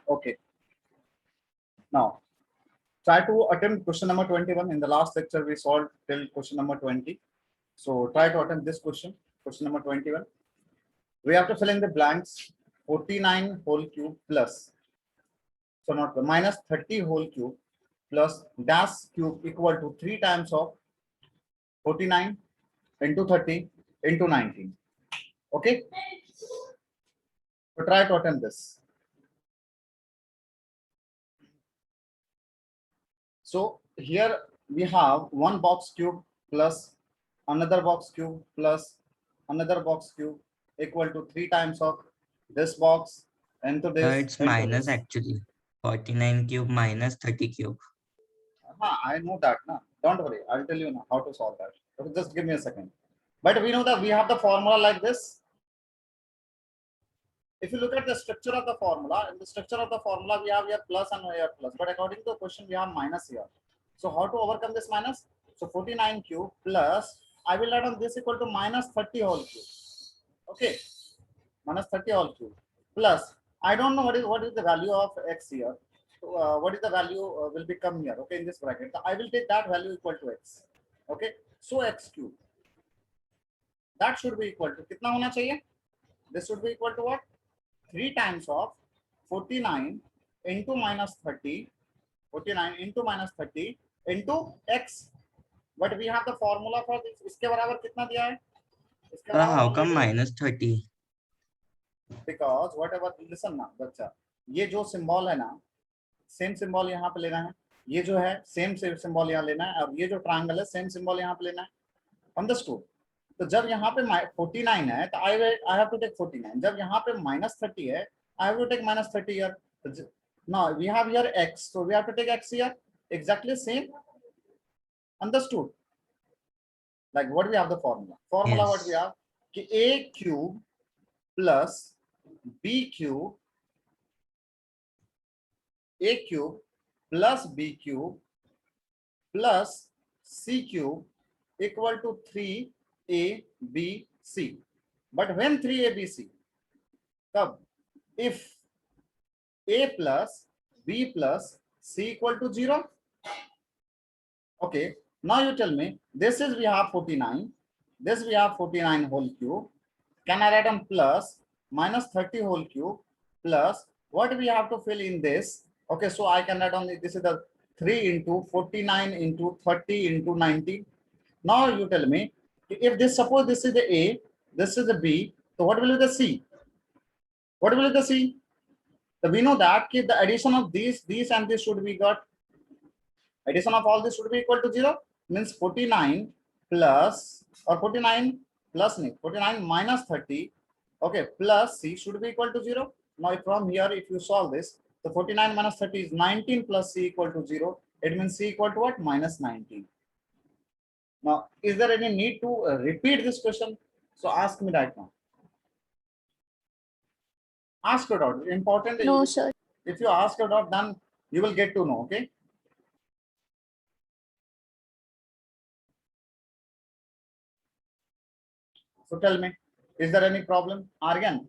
Okay. Now, try to attempt question number 21. In the last lecture, we solved till question number 20. So try to attempt this question number 21. We have to fill in the blanks. 49 whole cube plus, so not minus 30 whole cube plus dash cube equal to 3 times of 49 into 30 into 19. Okay. So try to attempt this. So here we have one box cube plus another box cube plus another box cube equal to 3 times of this box into this. It's minus this. Actually 49 cube minus 30 cube. I know that. No? Don't worry. I'll tell you now how to solve that. Okay, just give me a second. But we know that we have the formula like this. If you look at the structure of the formula, in the structure of the formula, we have here plus and here plus. But according to the question, we have minus here. So how to overcome this minus? So 49 cube plus, I will add on this equal to minus 30 whole cube. Okay, minus 30 whole cube plus, I don't know what is the value of x here. So, what is the value will become here? Okay, in this bracket, so I will take that value equal to x. Okay, so x cube, that should be equal to kitna hona chahiye? This should be equal to what? 3 times of 49 into minus 30, 49 into minus 30 into x. But we have the formula for this. इसके बराबर कितना दिया है? How come minus 30? Because whatever, listen ना बच्चा, ये जो symbol है ना, सेम सिंबल यहाँ पे लेना है, ये जो है सेम सिंबल यहाँ लेना है, और ये जो ट्रायंगल है सेम सिंबल यहाँ पे लेना है. अंडरस्टूड? तो जब यहाँ पे 49 है तो आई हैव टू टेक 49. जब यहाँ पे minus 30 है, I have to take minus 30 here. Now we have here x, so we have to take x here. Exactly same. Understood? Like what we have the formula. Formula yes. What we have? कि a cube plus b cube, a cube plus b cube plus c cube equal to 3abc. But when 3abc? Tab, if a plus b plus c equal to 0. Okay, now you tell me, this is we have 49, this we have 49 whole cube. Can I write on plus minus 30 whole cube plus what we have to fill in this? Okay, so I can write on this is the 3 into 49 into 30 into 90. Now you tell me, if this, suppose this is the A, this is the B, so what will be the C? What will be the C? So we know that the addition of these and this should be got, addition of all this should be equal to 0, means 49 plus, or 49 plus 49 minus 30, okay, plus C should be equal to 0. Now from here, if you solve this, the 49 minus 30 is 19 plus C equal to 0. It means C equal to what? Minus 19. Now, is there any need to repeat this question? So ask me right now. Ask your doubt. Important. No, sir. If you ask your doubt, then you will get to know. Okay. So tell me, is there any problem? Aryan,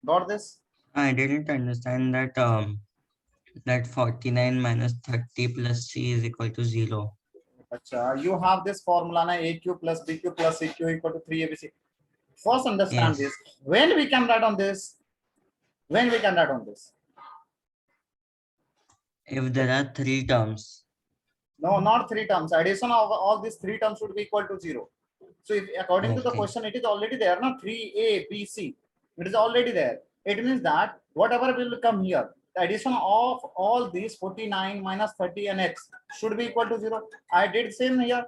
got this? I didn't understand that. That 49 minus 30 plus C is equal to 0. Achha, you have this formula na, a cube plus b cube plus c cube equal to 3abc. First understand yes. This. When we can write on this? When we can write on this? If there are 3 terms. No, not 3 terms. Addition of all these 3 terms should be equal to 0. So if according to the question, it is already there, no? 3a, b, c. It is already there. It means that whatever will come here, the addition of all these 49 minus 30 and x should be equal to 0. I did same here.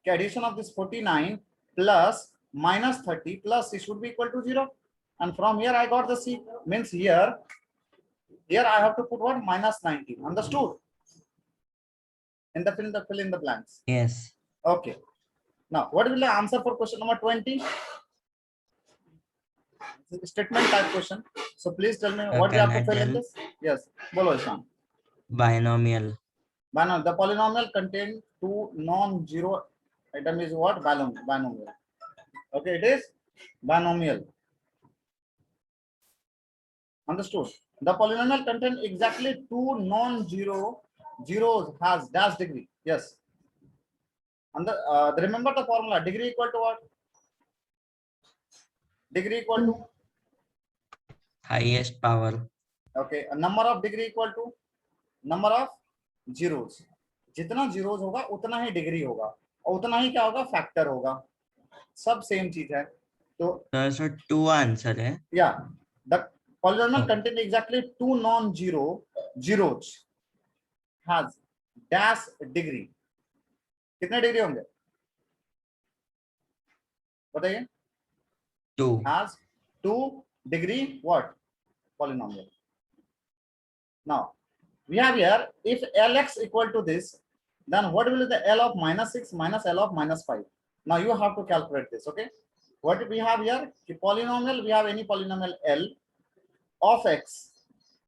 The addition of this 49 plus minus 30 plus c should be equal to 0. And from here I got the c. Means here I have to put what? Minus 19. Understood? In the fill in the blanks. Yes. Okay. Now, what will the answer for question number 20? Statement type question. So please tell me what you have to fill in this. Yes. Bolo Ishan. Binomial. Binomial. The polynomial contains 2 non-zero item is what? Binomial. Okay, it is binomial. Understood? The polynomial contain exactly two non-zero zeros has dash degree. Yes. And remember the formula, degree equal to what? Degree equal to, highest power. okay, a number of degree equal to number of zeros. जितना zeros होगा उतना ही degree होगा और उतना ही क्या होगा, factor होगा. सब same चीज है. तो So two answer है. yeah, the polynomial Okay. contain exactly two non-zero zeros has dash degree. कितने डिग्री होंगे बताइए? Two. Has 2 degree what? Polynomial. Now we have here, if Lx equal to this, then what will be the L of minus 6 minus L of minus 5? Now you have to calculate this. Okay, what we have here, the polynomial, we have any polynomial L of x.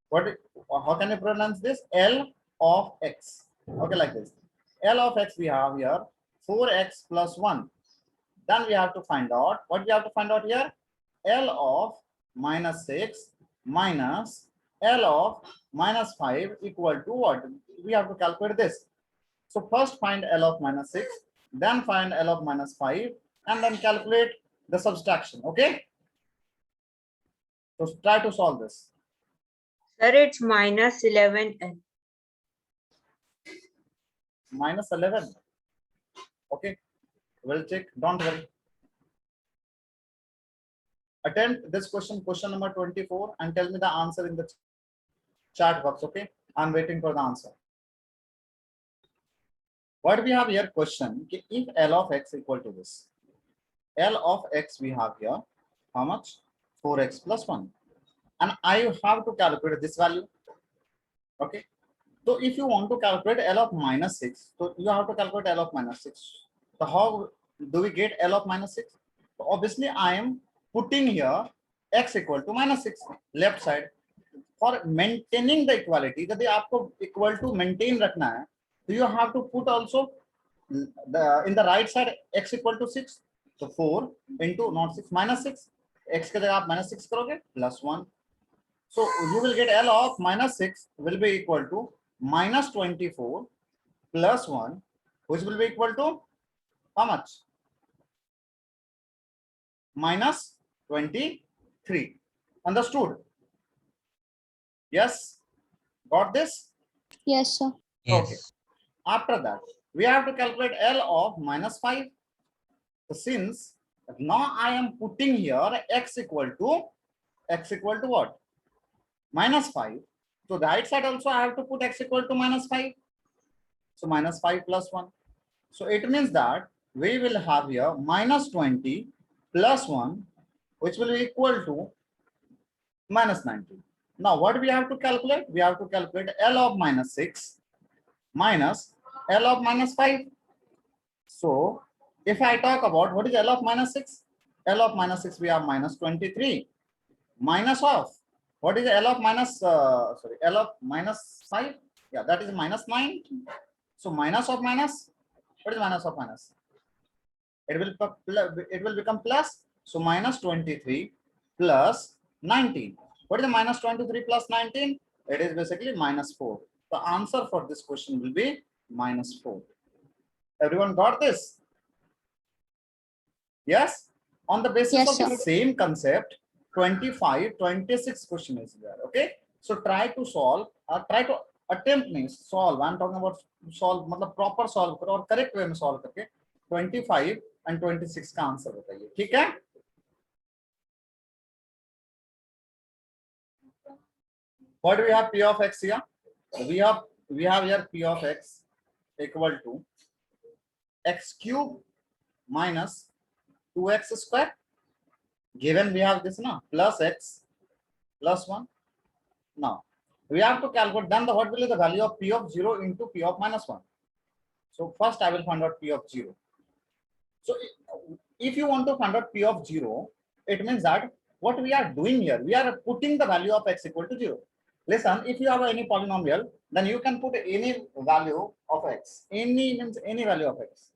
What, how can you pronounce this? L of x. Okay, like this. L of x we have here 4x plus 1. Then we have to find out, what we have to find out here? L of minus 6 minus L of minus 5 equal to what? We have to calculate this. So first find L of minus 6, then find L of minus 5, and then calculate the subtraction. Okay? So try to solve this. Sir, it's minus 11L. Minus 11. Okay, we'll check, don't worry. Attempt this question, question number 24, and tell me the answer in the chat box. Okay, I'm waiting for the answer. What we have here, question, if L of x equal to this, L of x we have here, how much? 4x plus 1, and I have to calculate this value. Okay, so if you want to calculate L of minus 6, so you have to calculate L of minus 6. So how do we get L of minus 6? So obviously I am putting here x equal to minus 6 left side. For maintaining the equality, यदि आपको equal to maintain रखना है, so you have to put also the in the right side x equal to 6. So 4 into not 6 minus 6. X के जगह आप minus 6 करोगे plus 1. So you will get L of minus 6 will be equal to minus 24 plus 1, which will be equal to how much? Minus 23. Understood? Yes? Got this? Yes, sir. Yes. Okay. After that, we have to calculate L of minus 5. So since now I am putting here x equal to what? Minus 5. So the right side also I have to put x equal to minus 5. So minus 5 plus 1. So it means that we will have here minus 20 plus 1, which will be equal to minus 19. Now what we have to calculate? We have to calculate L of minus 6 minus L of minus 5. So if I talk about what is L of minus 6? L of minus 6 we have minus 23 minus of what is L of minus L of minus 5? Yeah, that is minus 9. So minus of minus, what is minus of minus? It will become plus. So minus 23 plus 19. What is the minus 23 plus 19? It is basically minus 4. The answer for this question will be minus 4. Everyone got this? Yes? On the basis Yes, of the sir. same concept, 25, 26 question is there. Okay? So try to solve or try to attempt means solve. I'm talking about solve, मतलब proper solve करो और correct way में solve करके 25 and 26 का answer बताइए. ठीक है? What do we have P of x here? We have here P of x equal to x cube minus 2x square. Given we have this now plus x plus 1. Now we have to calculate then what will be the value of P of 0 into P of minus 1. So first I will find out P of 0. So if you want to find out P of 0, it means that what we are doing here, we are putting the value of x equal to 0. Listen, if you have any polynomial, then you can put any value of x. Any means any value of x.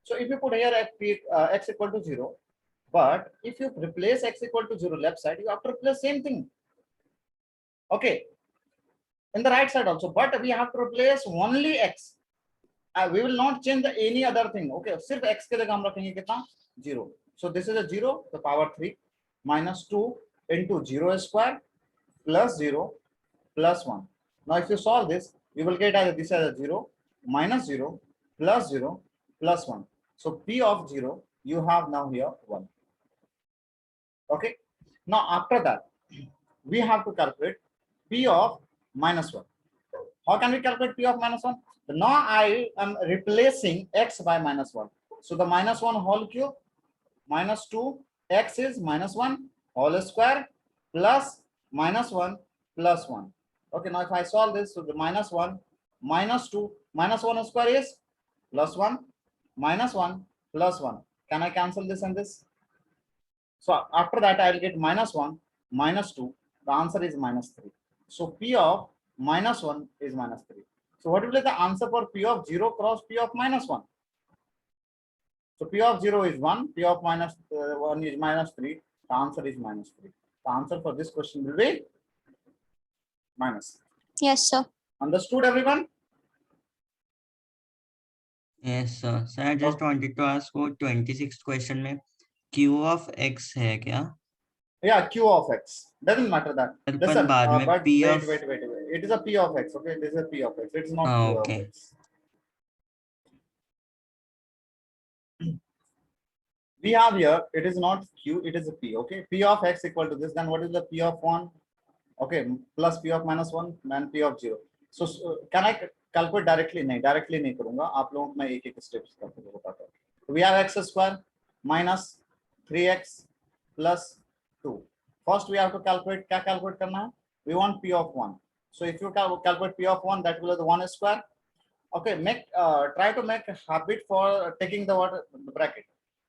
So if you put here x equal to 0, but if you replace x equal to 0 left side, you have to replace same thing. Okay, in the right side also, but we have to replace only x. We will not change the any other thing. Okay, सिर्फ x के जगह हम रखेंगे कितना 0. So this is a 0 the power 3 minus 2 into 0 square plus 0 plus 1. Now if you solve this, you will get as this as a 0 minus 0 plus 0 plus 1. So p of 0 you have now here 1. Okay, now after that we have to calculate p of minus 1. How can we calculate p of minus 1? Now I am replacing x by minus 1. So the minus 1 whole cube minus 2 x is minus 1 whole square plus minus 1 plus 1. Okay, now if I solve this, so the minus 1 minus 2 minus 1 square is plus 1 minus 1 plus 1. Can I cancel this and this? So after that I will get minus 1 minus 2. The answer is minus 3. So p of minus 1 is minus 3. So what will be the answer for p of 0 cross p of minus 1? So p of 0 is 1, p of minus 1 is minus 3. The answer is minus 3. The answer for this question will be minus. Yes, sir. Understood, everyone? Yes, sir. Sir, I just wanted to ask वो 26th question में q of x है क्या? Yeah, q of x. Doesn't matter that. पर Listen, बाद में but p wait, of wait, wait, wait. It is a p of x. Okay, this is a p of x. It is not q of okay. x. We have here, it is not q, it is a p. Okay, p of x equal to this. Then what is the p of 1? Okay, plus p of minus 1 and p of 0. So can I calculate directly? नहीं, directly नहीं करूँगा. आप लोगों को मैं एक एक steps करके बताता हूँ. We have x square minus 3x plus 2. First we have to calculate. क्या calculate करना है? We want p of 1. So if you calculate p of 1, that will be the 1 square. Okay, try to make a habit for taking the word bracket.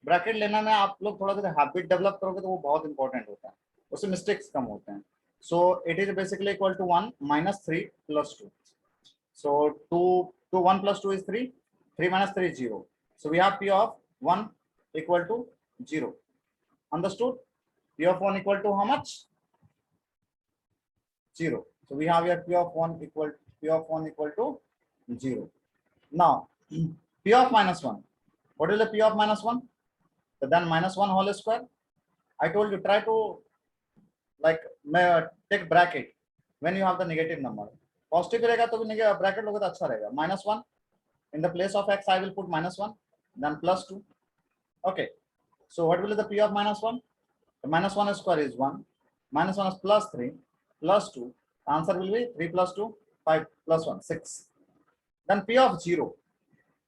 Bracket लेना में आप लोग थोड़ा सा habit develop करोगे तो वो बहुत इंपॉर्टेंट होता है, उससे मिस्टेक्स कम होते हैं. So it is basically equal to 1 minus 3 plus 2. So 1 plus 2 is 3. 3 minus 3 is 0. So we have p of 1 equal to 0. Understood? P of 1 equal to how much? 0. So we have here p of 1 equal to 0. Now p of minus 1. What is the p of minus 1? So then minus 1 whole square. I told you try to like take bracket when you have the negative number. Positive रहेगा तो भी negative bracket लोगे तो अच्छा रहेगा. Minus 1 in the place of x I will put minus 1, then plus 2. Okay. So what will be the p of minus 1? The minus 1 square is 1. Minus 1 is plus 3 plus 2. The answer will be 3 plus 2 5 plus 1 6. Then p of 0.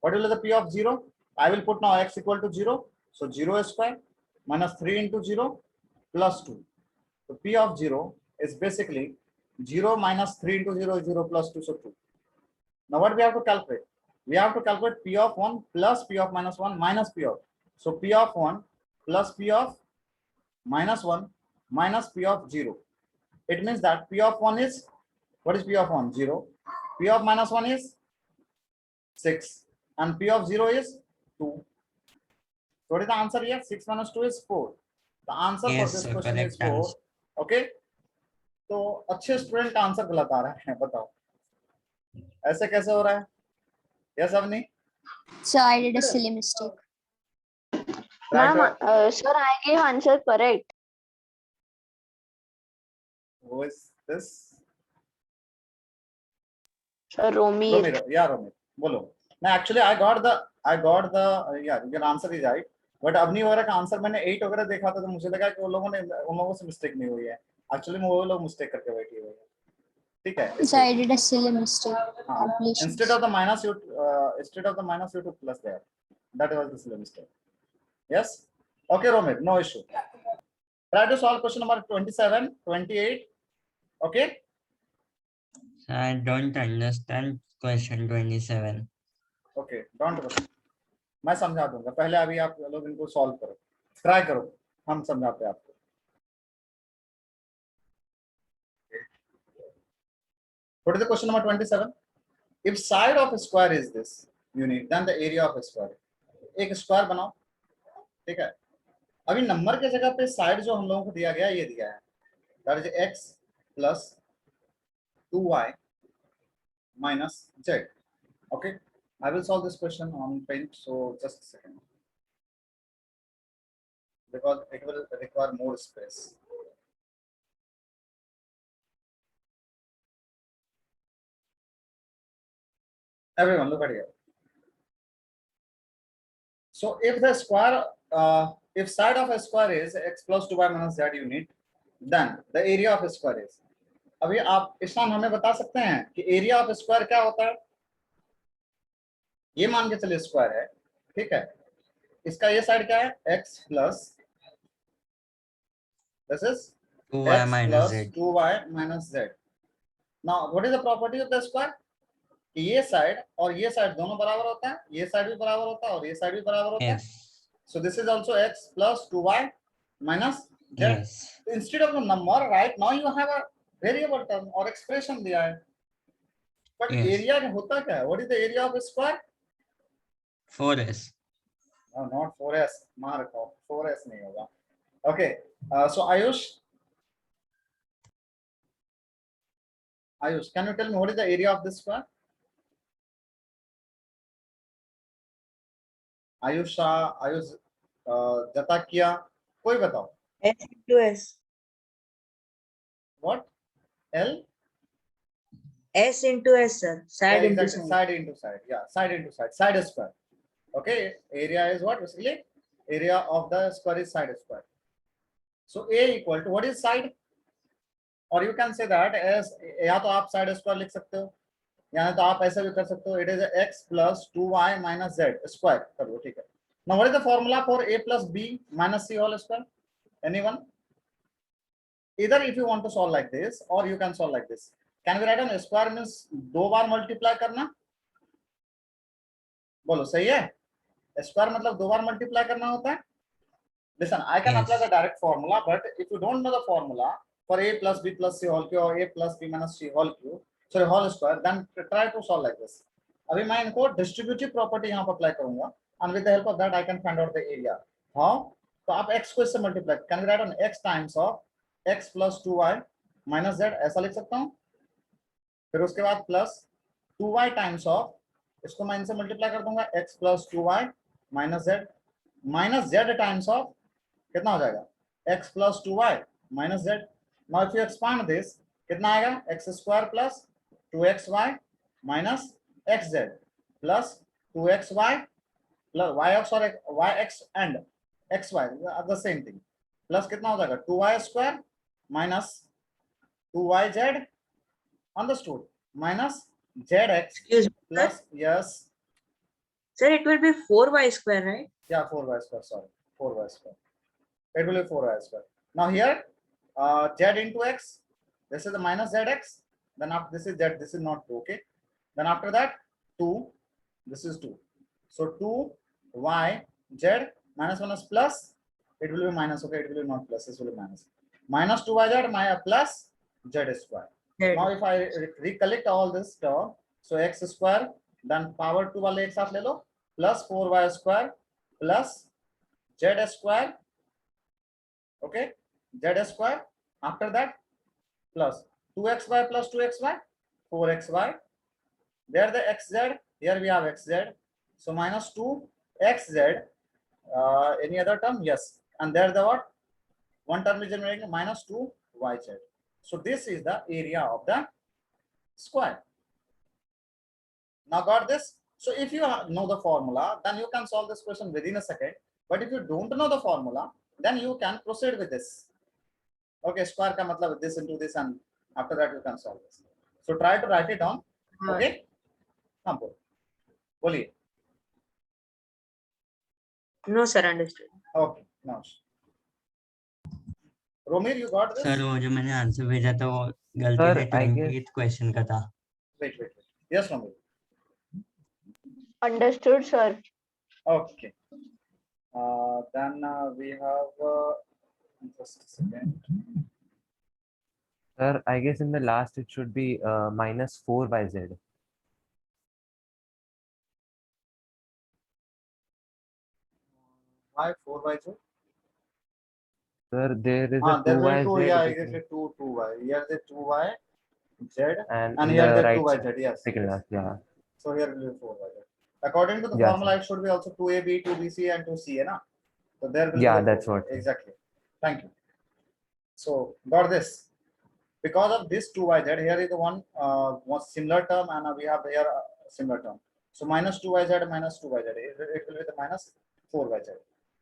What will be the p of 0? I will put now x equal to 0. So 0 square minus 3 into 0 plus 2. So p of 0 is basically 0 minus 3 into 0 is 0 plus 2, so 2. Now what we have to calculate? We have to calculate p of 1 plus p of minus 1 minus p of. So p of 1 plus p of minus 1 minus p of 0. It means that p of 1 is, what is p of 1? 0. P of minus 1 is 6 and p of 0 is 2. What is the answer here? 6 minus 2 is 4. The answer for this question is 4. Okay. तो अच्छे student का answer गलत आ रहा है, बताओ ऐसे कैसे हो रहा है? Yes, Avni? So I did a silly mistake. Ma'am, sir, I gave answer correct. Who is this? Sir, Romir. Romir. Yeah, Romir. बोलो. No, actually I got the yeah, your answer is right. But Avni वगैरह का answer मैंने 8 वगैरह देखा था तो मुझे लगा कि उन लोगों से मिस्टेक नहीं हुई है. Actually में वो लोग मिस्टेक करके बैठी हुई है. ठीक है. So I did a silly mistake. Instead of the minus you took plus there. That was the silly mistake. Yes. Okay, Romir, no issue. Try to solve question number 27, 28. Okay. I don't understand question 27. Okay, don't worry. मैं समझा दूंगा. पहले अभी आप लोग इनको solve करो, try करो, हम समझाते हैं आपको. What is the question number 27? If side of a square is this unit, then the area of a square. एक स्क्वायर बनाओ, ठीक है. अभी नंबर के जगह पे साइड जो हम लोगों को दिया गया ये दिया है, that is x plus 2y minus z. Okay, I will solve this question on Paint. So just a second, because it will require more space. Everyone, look at here. So if the square, if side of a square is x plus 2y minus z unit, then the area of a square is. अभी आप ईशान हमें बता सकते हैं कि area of square क्या होता है? ये मान के चलिए स्क्वायर है, ठीक है, इसका ये साइड क्या है? x plus this is 2y x minus plus z. 2y minus z. Now what is the property of the square? कि ये साइड और ये साइड दोनों बराबर होता है, ये साइड भी बराबर होता है और ये साइड भी बराबर होता है. Yes. So this is also x plus 2y minus z. Yes. Instead of a number, right now you have a variable term or expression दिया है. But Yes. area होता क्या है? What is the area of a square? 4s. No, not 4s. मार रखो, 4s नहीं होगा. Okay. So Ayush, can you tell me what is the area of this square? Ayush, Jatakia, कोई बताओ. S into S. What? L? S into S, sir. Side Yeah, into exactly. side. Side into side. Yeah, side into side. Side square. Okay. Area is what? Basically, area of the square is side square. So A equal to what is side? Or you can say that as या तो आप side square लिख सकते हो, या तो आप ऐसे भी कर सकते हो. It is x plus 2y minus z square. करो, ठीक है. Now what is the formula for a plus b minus c whole square? Anyone? Either if you want to solve like this or you can solve like this. Can we write on square means दो बार multiply करना? बोलो सही है? Square मतलब दो बार multiply करना होता है. Listen, I can Yes. apply the direct formula, but if you don't know the formula for a plus b plus c whole cube or a plus b minus c whole cube, sorry whole square, then try to solve like this. अभी मैं इनको distributive property यहाँ पर apply करूँगा, and with the help of that I can find out the area. How? तो आप x को इससे multiply, can we write on x times of x plus 2y minus z, ऐसा लिख सकता हूँ. फिर उसके बाद plus 2y times of, इसको मैं इनसे multiply कर दूंगा, x plus 2y minus z times of कितना हो जाएगा? x plus 2y minus z. Now if you expand this, कितना आएगा? x square plus 2xy minus xz plus 2xy plus yx और yx and xy are the same thing. Plus कितना हो जाएगा? 2y square minus 2yz, understood, minus zx Excuse me, sir. plus, yes, Sir, it will be 4y square, right? yeah, 4y square, sorry, 4y square. It will be 4y square. Now here, z into x, this is the minus zx, then after this is z, this is not 2, okay. Then after that, 2, this is 2. So 2y z minus 1 is plus, it will be minus, okay, it will be not plus, this will be minus. Minus 2y z minus plus z square. Z. Now if I recollect all this term, so x square, then power 2 वाले एक साथ ले लो, plus 4y square plus z square, okay, z square. After that, plus 2xy plus 2xy, 4xy. There the xz, here we have xz. So minus 2xz. Any other term? Yes. And there the what? One term is generating minus 2yz. So this is the area of the square. Now got this? So if you know the formula, then you can solve this question within a second. But if you don't know the formula, then you can proceed with this. Okay, square का मतलब this into this, and after that you can solve this. So try to write it down. Okay? हाँ बोलिए. No, sir, understood. Okay, now. Romir, you got this? Sir वो जो मैंने answer भेजा था वो गलती Sir, से I guess- 28th क्वेश्चन का था. Wait. Yes, Romir. Understood, sir. Okay. Then we have just a second. Sir, I guess in the last it should be minus 4 by z. Why 4y? Sir, there is a There 2 will y be 2, z. yeah, between- exactly 2y. Here the 2y Z, and and in here the the right 2yz, yes. second yes. last, yeah. So here will be 4yz. According to the Yeah, formula, it should be also 2ab, 2bc, and 2ca, na? So there will Yeah, be a that's 4, what. exactly. Thank you. So got this. Because of this 2yz, here is the one similar term, and we have here a similar term. So minus 2yz minus 2yz, it will be the minus 4yz.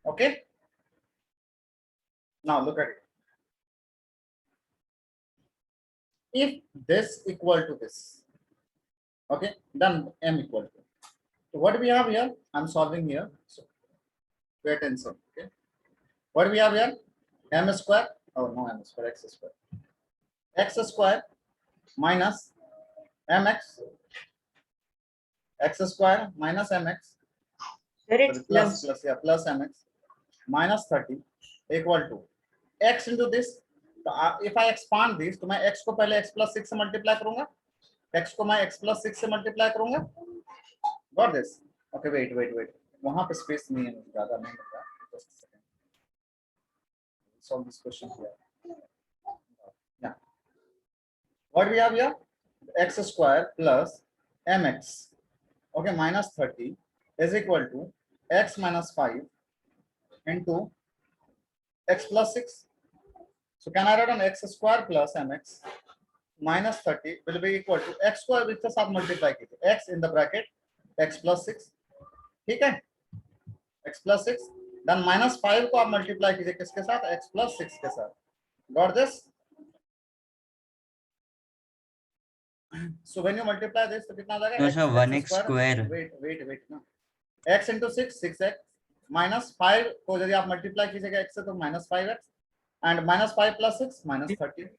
Okay. Now look at it. If this equal to this, okay, then m equal to. So what we have here? I'm solving here. So pay attention. Okay. What do we have here? M square. Oh no, m square, x square. X square minus mx. X square minus mx. Sir, it's Sorry, plus. plus mx minus 30 equal to x into this. तो if I expand this, तो मैं x को पहले x plus 6 से multiply करूंगा, x को मैं x plus 6 से multiply करूंगा. Got this? Okay, wait. वहां पे space नहीं है, मुझे ज्यादा नहीं मिल रहा. Just a second. Solve this question here. Yeah. What we have here? X square plus mx. Okay, minus 30 is equal to x minus 5 into x plus 6. So can I write on x square plus mx minus 30 will be equal to x square with the साथ multiply कीजिए, x in the bracket x plus 6, ठीक है, x plus 6, then minus 5 को आप multiply कीजिए किसके साथ, x plus 6 के साथ. Got this? So when you multiply this, तो कितना आ जाएगा? No, sir, x 1x square. Wait ना. x into 6, 6x minus 5 को यदि आप multiply कीजिएगा x से तो minus 5x, and minus 5 plus 6 minus 30.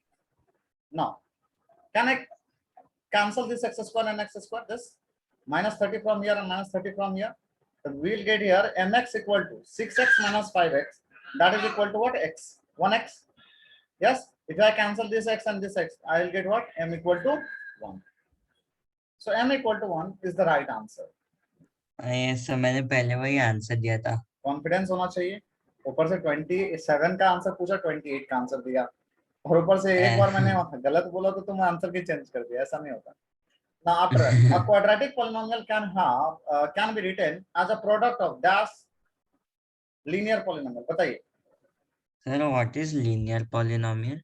Now, can I cancel this x square and x square? This minus 30 from here and minus 30 from here. So we will get here mx equal to 6x minus 5x. That is equal to what? X. 1x. Yes. If I cancel this x and this x, I will get what? M equal to 1. So m equal to 1 is the right answer. Yes, sir, मैंने पहले वही answer दिया था. Confidence होना चाहिए. ऊपर से 27 का आंसर पूछा, 28 का आंसर दिया, और ऊपर से एक बार मैंने गलत बोला तो तुम आंसर की चेंज कर दिया. ऐसा नहीं होता. Now after a quadratic polynomial can be written as a product of dash linear polynomial. बताइए. Sir, what is linear polynomial?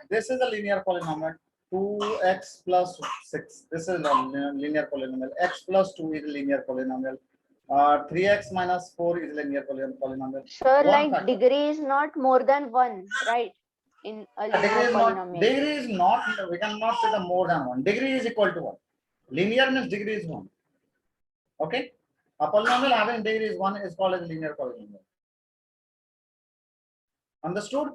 This is a linear polynomial. 2x plus 6. This is a linear polynomial. X plus 2 is a linear polynomial. 3x minus 4 is a linear polynomial. Sir, One like factor. degree is not more than 1, right? In a linear polynomial. Degree is not, we cannot say the more than 1. Degree is equal to 1. Linear means degree is 1. Okay. A polynomial having degree is 1 is called as a linear polynomial. Understood?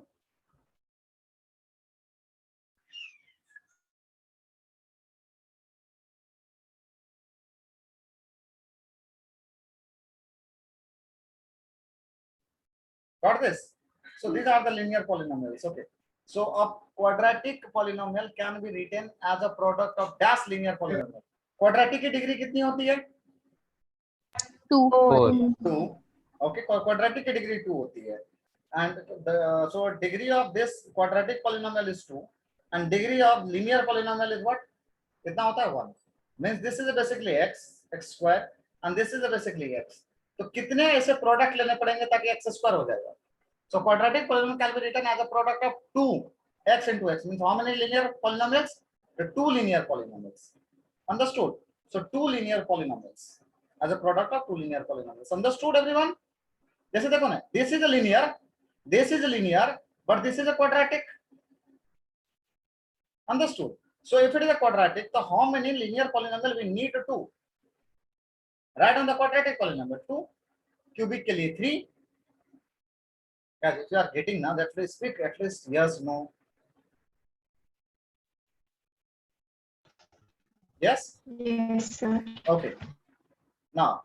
Got this? So these are the linear polynomials. Okay. So a quadratic polynomial can be written as a product of dash linear polynomial. Quadratic की degree कितनी होती है? 2. 4. 2. Okay. Quadratic की degree 2 होती है. And so degree of this quadratic polynomial is 2, and degree of linear polynomial is what? कितना होता है? 1. Means this is basically x square, and this is basically x. तो कितने ऐसे प्रोडक्ट लेने पड़ेंगे ताकि x स्क्वायर हो जाएगा? So quadratic polynomial can be written as a product of 2x into x. Means how many linear polynomials? The 2 linear polynomials. Understood? So 2 linear polynomials as a product of 2 linear polynomials. Understood, everyone? जैसे देखो ना, this is a linear, but this is a quadratic. Understood? So if it is a quadratic, so how many linear polynomial we need to? Write on the quadratic polynomial 2, cubic के लिए 3. Guys, if you are getting now, that please speak at least yes, no. Yes? Yes, sir. Okay. Now,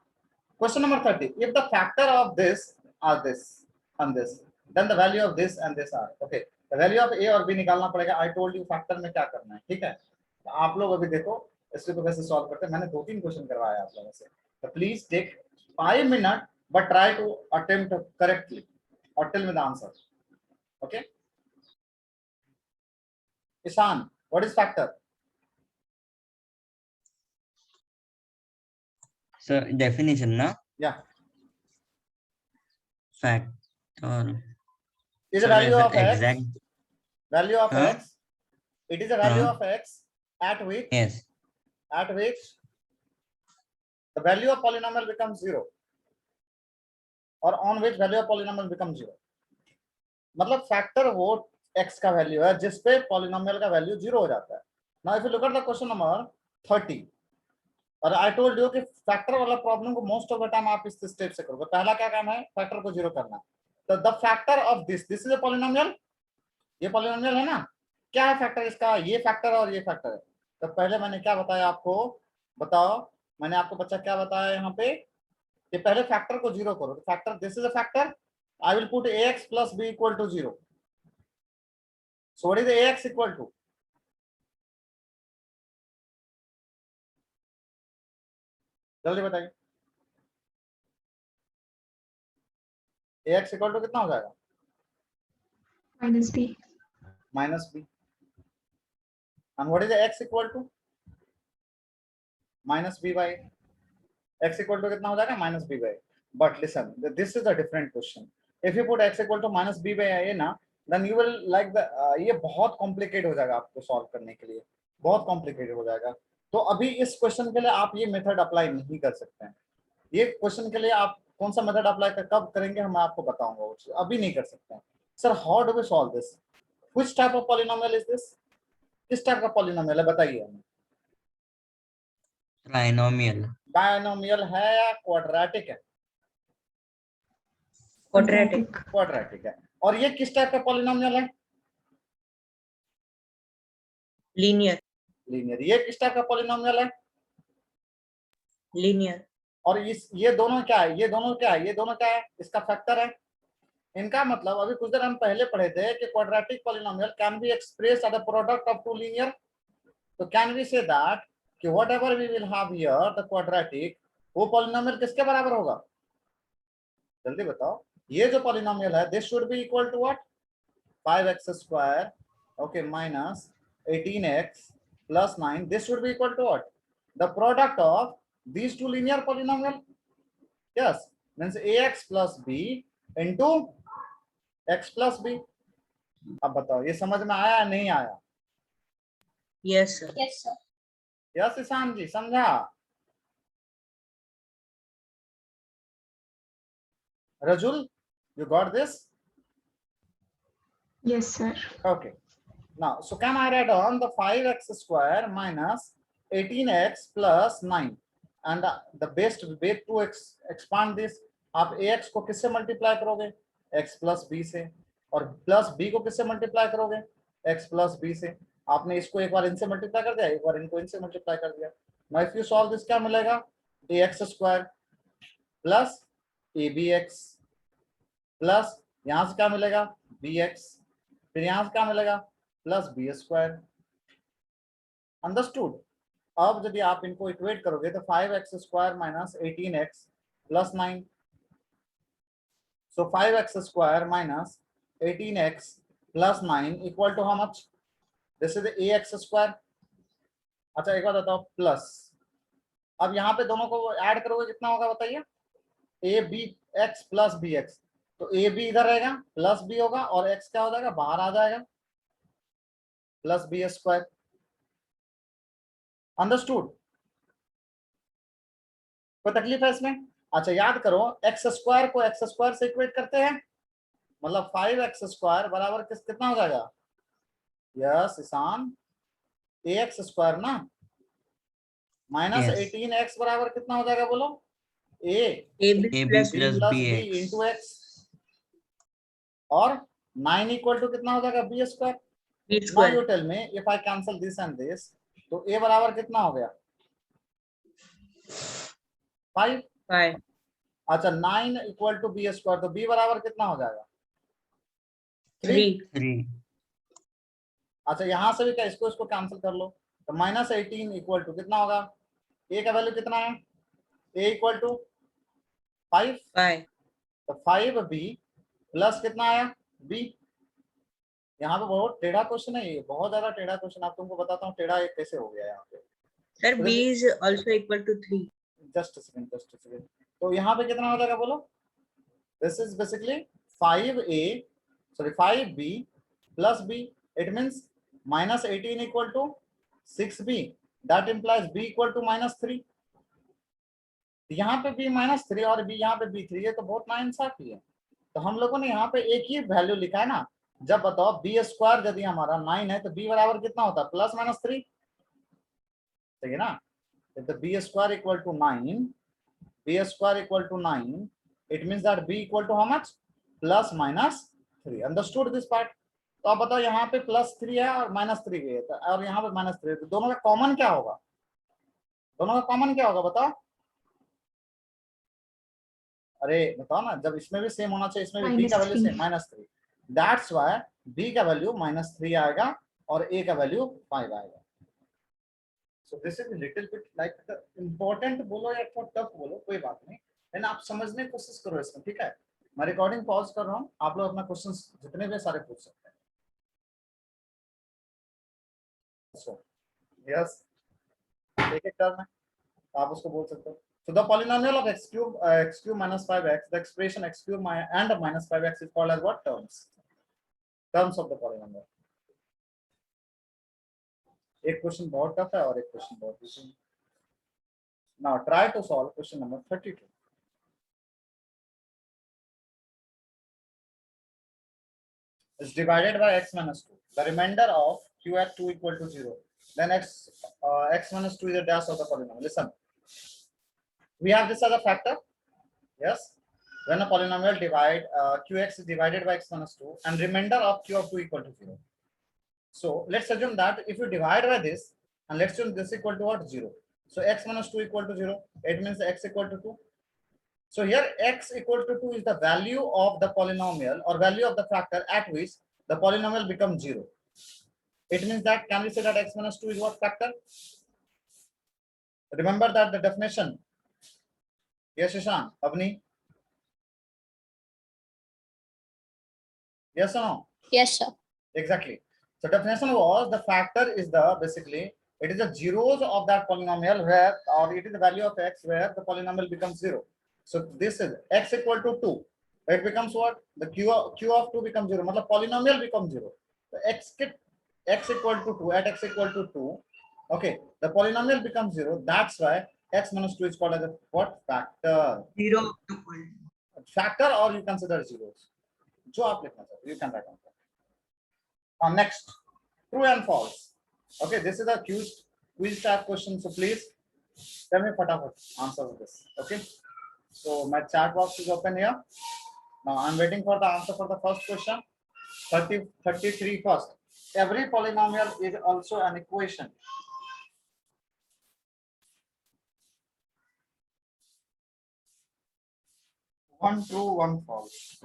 question number 30. If the factor of this are this and this, then the value of this and this are. Okay. The value of A और B निकालना पड़ेगा. I told you factor में क्या करना है. ठीक है. तो आप लोग अभी देखो इसको कैसे सॉल्व करते हैं. मैंने 2-3 क्वेश्चन करवाया आप लोगों से. So please take 5 minutes, but try to attempt correctly or tell me the answer. Okay. Ishan, what is factor? So definition na Yeah. factor. Is So a value like of the x. exact. Value of Huh? x. It is a value Huh? of x at which Yes. the value of polynomial becomes 0, or on which value of polynomial becomes 0. मतलब factor वो x का value है जिस पे polynomial का value 0 हो जाता है. Now if you look at the question number 30, और आई टोल्ड यू कि फैक्टर वाला प्रॉब्लम को मोस्ट ऑफ द टाइम आप इस स्टेप से करोगे. पहला क्या काम है, फैक्टर को 0 करना. तो the factor of this is a polynomial. ये पॉलिनोमियल है ना. क्या है फैक्टर इसका, ये फैक्टर और ये फैक्टर है. तो पहले मैंने क्या बताया आपको, बताओ. मैंने आपको बच्चा क्या बताया यहाँ पे कि पहले फैक्टर को 0 करो. Factor, this is a factor. I will put ax plus b equal to 0. So what is the ax equal to? जल्दी बताइए. ax equal to कितना हो जाएगा? minus b. Minus b. And what is the x equal to? Minus b by. X equal to कितना हो जाएगा? Minus b by. But listen, this is a different question. If you put x equal to minus b by a ना, then you will like the ये बहुत complicate हो जाएगा आपको solve करने के लिए. बहुत कॉम्प्लिकेटेड हो जाएगा. तो अभी इस क्वेश्चन के लिए आप ये मेथड अप्लाई नहीं कर सकते हैं. ये क्वेश्चन के लिए आप कौन सा मेथड अप्लाई कब करेंगे हम आपको बताऊंगा. अभी नहीं कर सकते हैं. Sir how do we solve this? Which type of polynomial is this? किस टाइप का पॉलिनोमियल है बताइए हमें. Trinomial. बायनोमियल है या क्वाड्रेटिक है? Quadratic. क्वाड्रेटिक है. और ये किस टाइप का पॉलिनोमियल है? Linear. लीनियर. ये किस टाइप का पॉलिनोमियल है? Linear. और इस ये दोनों क्या है? ये दोनों क्या है? ये दोनों क्या है? इसका फैक्टर है. इनका मतलब अभी कुछ देर हम पहले पढ़े थे कि quadratic polynomial can be expressed as a product of two linear. तो कैन वी से दैट कि whatever we will have here the quadratic, वो पॉलिनोमियल किसके बराबर होगा? जल्दी बताओ. ये जो पॉलिनोमियल है this should be equal to what? 5x square okay minus 18x plus 9. This should be equal to what? The product of these two linear polynomial. Yes, means ax plus b into x plus b. अब बताओ ये समझ में आया या नहीं आया? Yes, sir. Yes, sir. Yes Ishan ji समझा? Rajul, you got this? Yes, sir. Okay. Now, so can I write on the 5x square minus 18x plus 9, and the best way to expand this, आप ax को किससे multiply करोगे? x plus b से. और plus b को किससे multiply करोगे? x plus b से. आपने इसको एक बार इनसे मल्टीप्लाई कर दिया, एक बार इनको इनसे मल्टीप्लाई कर दिया. Now if you solve this क्या मिलेगा? ax square plus abx plus यहाँ से क्या मिलेगा? bx. फिर यहाँ से क्या मिलेगा? Plus b square. अंडरस्टूड? अब यदि आप इनको इक्वेट करोगे तो 5x square minus 18x plus 9. सो 5x square minus 18x plus 9 equal to how much? This is ax square. अच्छा एक बात बताओ प्लस. अब यहाँ पे दोनों को ऐड करोगे कितना होगा बताइए? abx plus bx. तो ab इधर रहेगा प्लस b होगा और x क्या हो जाएगा? बाहर आ जाएगा प्लस बी स्क्वायर. अंडरस्टूड? कोई तकलीफ है इसमें? अच्छा याद करो एक्स स्क्वायर को एक्स स्क्वायर से इक्वेट करते हैं, मतलब 5x स्क्वायर बराबर कितना हो जाएगा? यस ईशान, ax स्क्वायर ना माइनस Yes. 18x बराबर कितना हो जाएगा बोलो? AB AB plus plus B. Plus b bx. Into x. और 9 इक्वल टू कितना हो जाएगा? B square. B Now square. you tell me if I cancel this and this, तो a बराबर कितना हो गया? 5. 5. अच्छा 9 इक्वल टू बी स्क्वायर, तो b बराबर कितना हो जाएगा? 3. 3. अच्छा यहाँ से भी क्या इसको इसको कैंसिल कर लो, तो माइनस 18 इक्वल टू कितना होगा? a का वैल्यू कितना है? a equal to 5. 5. तो 5b प्लस कितना आया? b. यहाँ पे बहुत टेढ़ा क्वेश्चन है ये, बहुत ज्यादा टेढ़ा क्वेश्चन. आप तुमको बताता हूँ टेढ़ा कैसे हो गया यहाँ पे. Sir, B is also equal to 3. Just second. तो यहाँ पे कितना हो जाएगा बोलो? This is basically 5b plus b. It means minus 18 equal to 6b. That implies b equal to -3. यहाँ पे b -3 और b यहाँ पे b3, ये तो बहुत नाइंसाफी है। तो हम लोगों ने यहाँ पे एक ही वैल्यू लिखा है ना। जब बताओ b स्क्वायर यदि हमारा 9 है तो b बराबर कितना होता है? +-3, ठीक है ना? If the b square equal to 9, b square equal to 9, it means that b equal to how much? +-3. Understood this part? तो आप बताओ यहाँ पे +3 है और -3 भी है, और यहाँ पे -3 है, तो दोनों का कॉमन क्या होगा? दोनों का कॉमन क्या होगा बताओ? अरे बताओ ना, जब इसमें भी सेम होना चाहिए, इसमें भी b का value same -3. That's why b का वैल्यू -3 आएगा और a का वैल्यू 5 आएगा. So this is a little bit like the important बोलो या थोड़ा टफ बोलो, कोई बात नहीं, लेकिन आप समझने की कोशिश करो इसमें, ठीक है? मैं रिकॉर्डिंग पॉज कर रहा हूँ, आप लोग अपना क्वेश्चंस जितने भी सारे पूछ सकते हैं. So yes, एक टर्म है, आप उसको बोल सकते हो. So the polynomial of x cube minus 5x, the expression x cube and minus 5x is called as what terms? Terms of the polynomial. एक क्वेश्चन बहुत टफ है और एक क्वेश्चन बहुत easy. Now try to solve question number 32. Is divided by x minus 2. The remainder of q at 2 equal to 0. Then x minus 2 is a dash of the polynomial. Listen, we have this as a factor. Yes. When a polynomial qx is divided by x minus 2 and remainder of q of 2 equal to 0. So let's assume that if you divide by this and let's assume this equal to what? 0. So x minus 2 equal to 0. It means x equal to 2. So here x equal to 2 is the value of the polynomial or value of the factor at which the polynomial becomes 0. It means that, can we say that x minus 2 is what factor? Remember that the definition. Yes, Ishan, Avni? Yes or no? Yes, sir. Exactly. So definition was the factor is the basically it is the zeros of that polynomial where, or it is the value of x where the polynomial becomes 0. So this is x equal to 2. It becomes what? The q of 2 becomes 0. मतलब polynomial becomes 0. So x equal to 2 at x equal to 2. Okay, the polynomial becomes 0. That's why x minus 2 is called as a what? Factor. 0 to Factor, or you consider zeros. जो आप लिखना चाहते हो, you can write on. Next, true and false. Okay, this is a quiz type question. So please tell me fatafat answer to this. Okay, so my chat box is open here. Now I'm waiting for the answer for the first question. 33 first. Every polynomial is also an equation. One true, one false.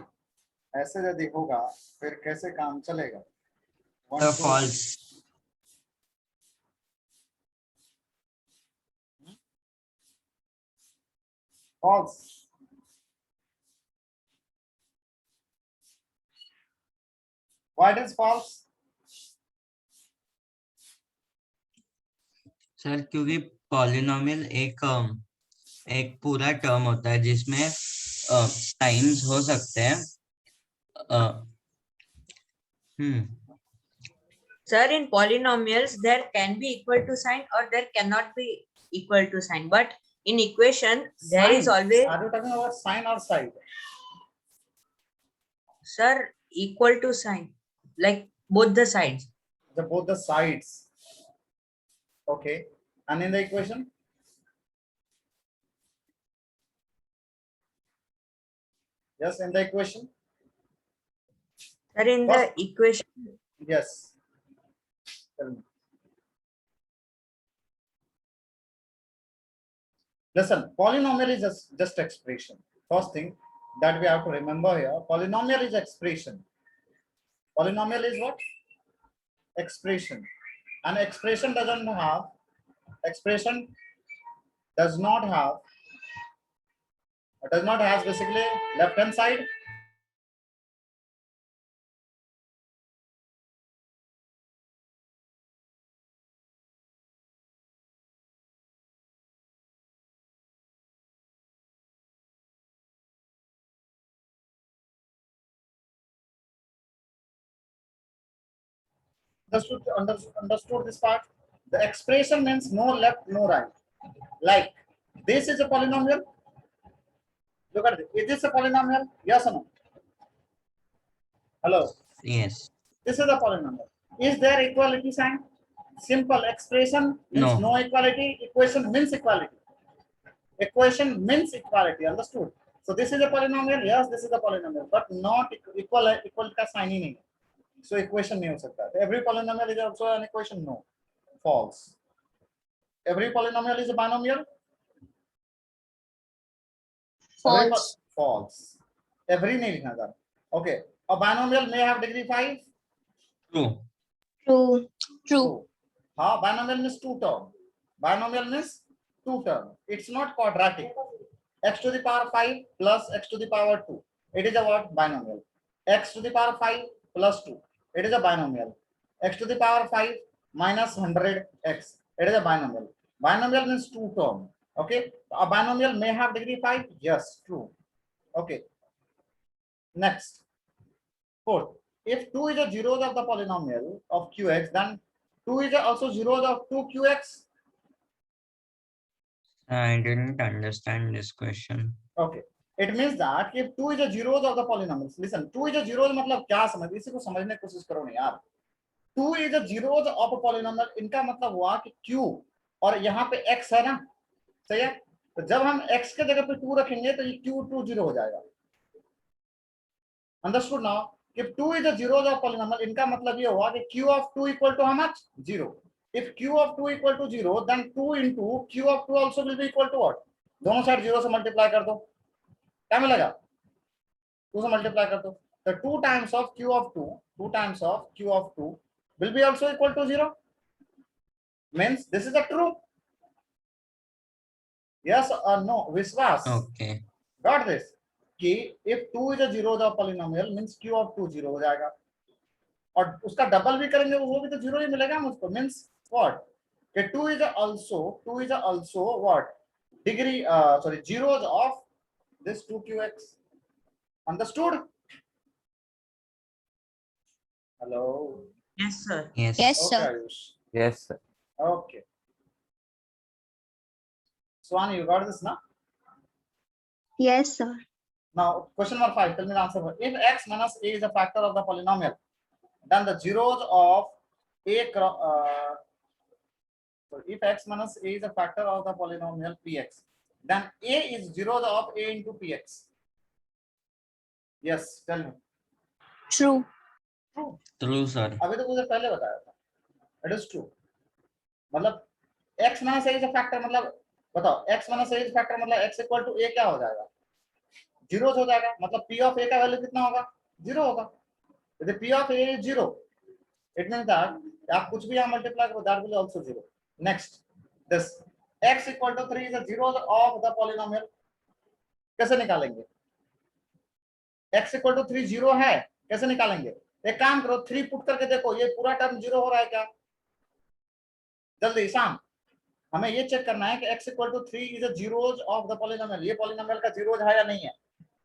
ऐसे यदि होगा फिर कैसे काम चलेगा? One true, false. false. Why it is false? Sir क्योंकि polynomial एक पूरा टर्म होता है जिसमें टाइम्स हो सकते हैं. Sir, in polynomials, there can be equal to sign or there cannot be equal to sign. But in equation, there is Sign. always, Are you talking about sign or side? sir, equal to sign, like both the sides. Both the sides. Okay. And in the equation? Yes, in the equation? Sir, in the equation, Yes. Tell me. Listen, polynomial is just expression. First thing that we have to remember here, polynomial is expression. Polynomial is what? Expression. And expression does not have basically left hand side Understood this part? The expression means no left, no right. Like this is a polynomial. Look at this. Is this a polynomial? Yes or no? Hello. Yes. This is a polynomial. Is there equality sign? Simple expression means No. no equality. Equation means equality. Equation means equality. Understood? So this is a polynomial. Yes, this is a polynomial, but not equal का sign ही नहीं है. So equation नहीं हो सकता. Every polynomial is also an equation. No, false. Every polynomial is a binomial. False. False. Every नहीं लिखना था. Okay. A binomial may have degree 5. True. True. True. True. हाँ, binomial means two term. Binomial means two term. It's not quadratic. X to the power 5 plus x to the power 2. It is a what? Binomial. X to the power 5 plus 2. It is a binomial. X to the power 5 minus 100x. It is a binomial. Binomial means two term. Okay. A binomial may have degree 5. Yes, true. Okay. Next. Fourth. If 2 is a zeros of the polynomial of qx, then 2 is also zeros of 2qx. I didn't understand this question. Okay. It means that if 2 is a zeros of the polynomials, listen, 2 is a zeros मतलब क्या समझ, इसी को समझने की कोशिश करो नहीं यार. 2 is a zeros of a polynomial, इनका मतलब हुआ कि q और यहाँ पे x है ना, सही है. तो जब हम x के जगह पे 2 रखेंगे तो ये q 2 0 हो जाएगा. Understood now? If 2 is a zeros of polynomial, इनका मतलब ये हुआ कि q of 2 equal to how much? 0. If q of 2 equal to 0, then 2 into q of 2 also will be equal to what? दोनों साइड 0 से multiply कर दो, क्या मिलेगा? 2 से मल्टीप्लाई कर दो. The 2 times of q of 2 will be also equal to 0. Means this is a true. Yes or no? Vishwas. Okay. Got this? कि if 2 is a zeros of polynomial means q of 2 0 हो जाएगा. और उसका double भी करेंगे वो भी तो 0 ही मिलेगा मुझको. Means what? कि 2 is also what? Degree zeros of this 2qx. Understood? Hello. Yes, sir. Yes. Yes, Okay, sir. Ayush. Yes, sir. Okay. Swan, you got this now? Yes, sir. Now, question number 5. Tell me the answer. If x minus a is a factor of the polynomial, then the zeros of a if x minus a is a factor of the polynomial px, then a is zeros of a into px. Yes, tell me. True. True. True, sir. अभी तो मुझे पहले बताया था. It is true. मतलब x minus a is a factor मतलब बताओ x minus a is a factor मतलब x equal to a क्या हो जाएगा? जीरो हो जाएगा. मतलब p of a का वैल्यू कितना होगा? 0 होगा. यदि p of a is 0, it means that आप कुछ भी यहाँ मल्टीप्लाई करो that will also 0. Next, this x equal to 3 is a zeros of the polynomial. कैसे निकालेंगे? x equal to 3 0 है, कैसे निकालेंगे? एक काम करो 3 पुट करके देखो ये पूरा टर्म 0 हो रहा है क्या? जल्दी शाम, हमें ये चेक करना है कि x equal to 3 is a zeros of the polynomial. ये polynomial का zeros है या नहीं है?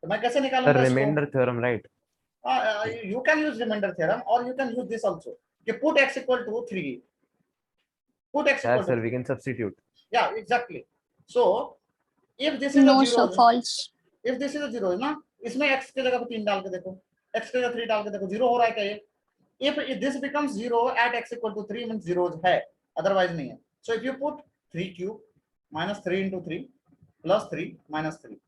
तो मैं कैसे The निकालूंगा इसको? remainder theorem, right? You can use remainder theorem or you can use this also. कि put x equal to 3. Put x equal Yes, to sir. 3. We can substitute. Yeah, exactly. So if this is No, a sir. zero, False. if this is a zero ना, इसमें x की जगह पे 3 डाल के देखो, x की जगह 3 डाल के देखो, 0 हो रहा है क्या ये? If this becomes 0 at x equal to 3 means zeros है, otherwise नहीं है. So if you put 3 cube minus 3 into 3 plus 3 minus 3,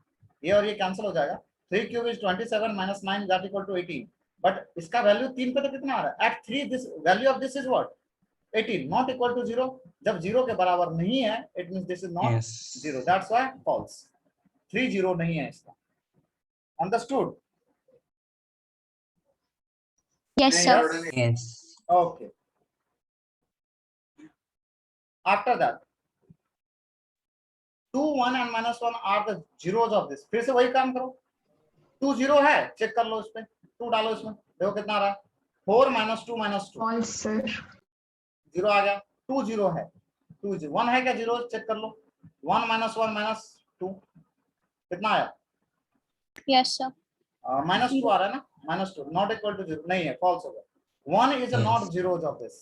ये और ये cancel हो जाएगा. 3 cube is 27 minus 9 that equal to 18. But इसका value 3 पे तो कितना आ रहा है? At 3 this value of this is what? 18, not equal to 0. जब 0 के बराबर नहीं है, it means this is not Yes. 0. That's why false. 3 0 नहीं है इसका. Understood? Yes, sir. Yes. Okay. After that, 2 1 and minus 1 are the zeros of this. फिर से वही काम करो. 2 0 है, चेक कर लो इस पे. 2 डालो इसमें, देखो कितना आ रहा है. 4 minus 2 minus 2. False, sir. 0 आ गया. 2 0 है. 2 0 1 है क्या? 0 चेक कर लो. 1 minus 1 minus 2 कितना आया? Yes, sir. minus 2 आ रहा है ना? minus 2 not equal to 0 नहीं है, false हो गया. 1 is Yes. not zeros of this.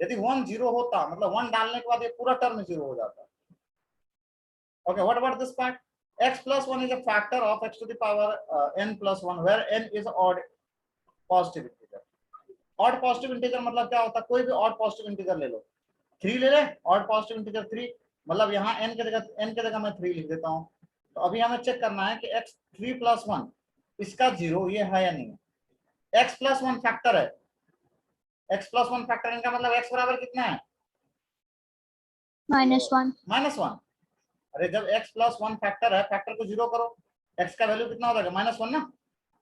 यदि 1 0 होता मतलब 1 डालने के बाद ये पूरा टर्म 0 हो जाता. Okay, what about this part? X plus 1 is a factor of x to the power n plus 1 where n is odd positive integer. Odd positive integer मतलब क्या होता है? कोई भी odd positive integer ले लो. 3 ले ले, odd positive integer 3 मतलब यहाँ n के जगह मैं 3 लिख देता हूँ. तो अभी हमें चेक करना है कि x 3 plus 1 इसका 0 ये है या नहीं है. x plus 1 फैक्टर है. x plus 1 फैक्टर इनका मतलब x बराबर कितना है? -1. -1. अरे जब x plus 1 फैक्टर है, फैक्टर को 0 करो, x का वैल्यू कितना हो जाएगा? -1 ना.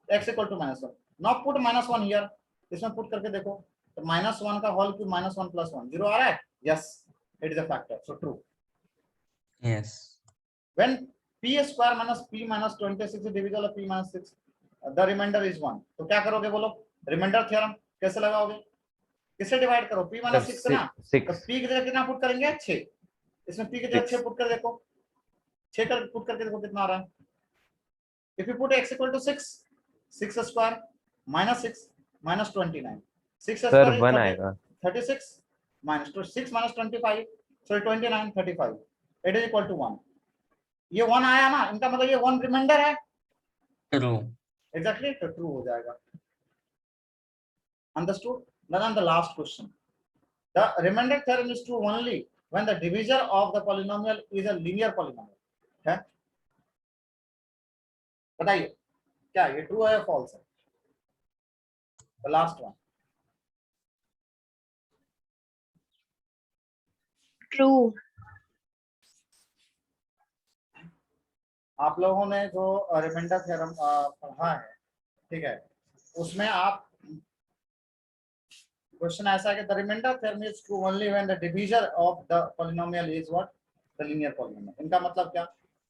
x equal to -1. Now put -1 here. इसमें पुट करके देखो तो -1 का होल क्यूब -1 plus 1 0 आ रहा है. Yes, it is a factor, so true. Yes. When p square minus p minus 26 is divisible of p minus 6, the remainder is 1. तो क्या करोगे बोलो? रिमाइंडर थ्योरम कैसे लगाओगे? किससे डिवाइड करो? p minus 6 ना. तो 6. p की जगह कितना पुट करेंगे? 6. इसमें p की जगह 6 6. पुट कर देखो. 6 कर पुट करके देखो कितना आ रहा है. If you put x equal to 6, 6 square minus 6 minus 29. 6 sir square is 1 आएगा. 36 minus 6 minus 25, so 29, 35. It is equal to 1. ये 1 आया ना, इनका मतलब ये 1 रिमाइंडर है. True. Exactly, तो true हो जाएगा. Understood? Then the last question. The remainder theorem is true only when the divisor of the polynomial is a linear polynomial. है? बताइए क्या ये ट्रू है या फॉल्स है? The last one. True. आप लोगों ने जो रिमाइंडर थ्योरम पढ़ा है, ठीक है, उसमें आप क्वेश्चन ऐसा है कि the remainder theorem is true only when the divisor of the polynomial is what? The linear polynomial. इनका मतलब क्या?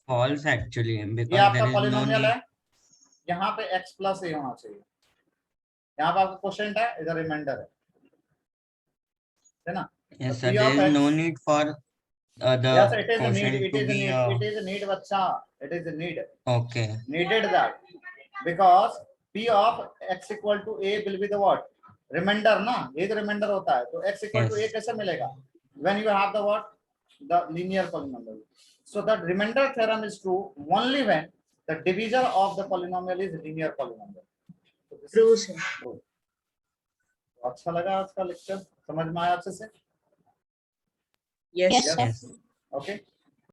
False actually ये because आपका there is no polynomial need. है, यहाँ पे x प्लस a होना चाहिए, यहाँ पे आपका क्वेश्चन है इधर रिमाइंडर है ना. Yes, तो sir. p There of is x, no need for yes, the it is a need, quotient it to is a be need, it is a need बच्चा, it is a need, okay. needed that because p of x equal to a will be the what? Remainder ना, ये तो reminder होता है. तो x equal to a Yes. कैसे मिलेगा? When you have the what? The linear polynomial. So the remainder theorem is true only when the divisor of the polynomial is linear polynomial. So this True, is sir. true. अच्छा लगा आज का lecture? समझ में आया अच्छे से? Yes, Yes, sir. sir. Yes. Okay.